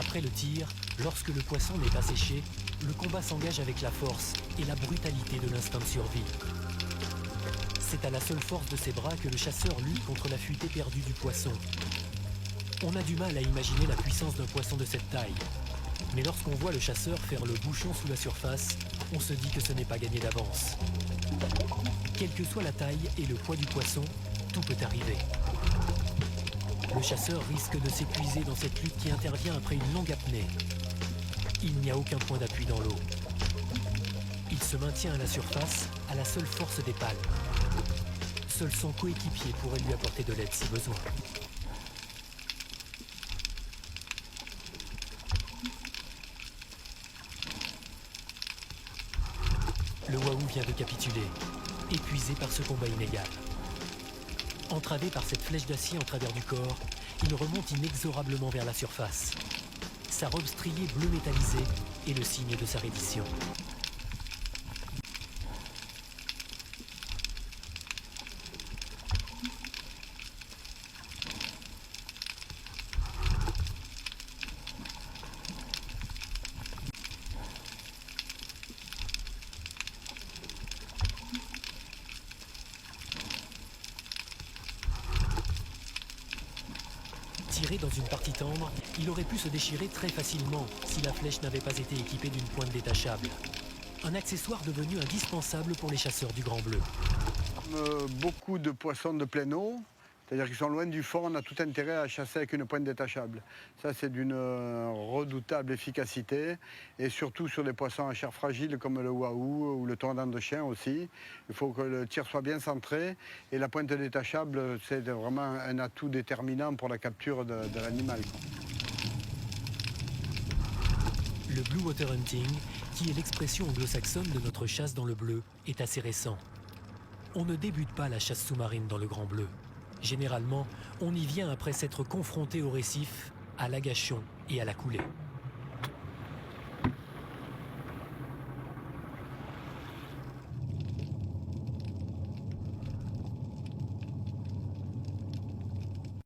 Après le tir, lorsque le poisson n'est pas séché, le combat s'engage avec la force et la brutalité de l'instinct de survie. C'est à la seule force de ses bras que le chasseur lutte contre la fuite éperdue du poisson. On a du mal à imaginer la puissance d'un poisson de cette taille. Mais lorsqu'on voit le chasseur faire le bouchon sous la surface, on se dit que ce n'est pas gagné d'avance. Quelle que soit la taille et le poids du poisson, tout peut arriver. Le chasseur risque de s'épuiser dans cette lutte qui intervient après une longue apnée. Il n'y a aucun point d'appui dans l'eau. Il se maintient à la surface à la seule force des palmes. Seul son coéquipier pourrait lui apporter de l'aide si besoin. Le Wahoo vient de capituler, épuisé par ce combat inégal. Entravé par cette flèche d'acier en travers du corps, il remonte inexorablement vers la surface. Sa robe striée bleu métallisé est le signe de sa reddition. Tiré dans une partie tendre, il aurait pu se déchirer très facilement si la flèche n'avait pas été équipée d'une pointe détachable. Un accessoire devenu indispensable pour les chasseurs du Grand Bleu. Beaucoup de poissons de pleine eau, c'est-à-dire qu'ils sont loin du fond, on a tout intérêt à chasser avec une pointe détachable. Ça, c'est d'une redoutable efficacité, et surtout sur des poissons à chair fragile comme le wahoo ou le tordant de chien aussi. Il faut que le tir soit bien centré, et la pointe détachable, c'est vraiment un atout déterminant pour la capture de l'animal. Le blue water hunting, qui est l'expression anglo-saxonne de notre chasse dans le bleu, est assez récent. On ne débute pas la chasse sous-marine dans le Grand Bleu. Généralement, on y vient après s'être confronté au récif, à l'agachon et à la coulée.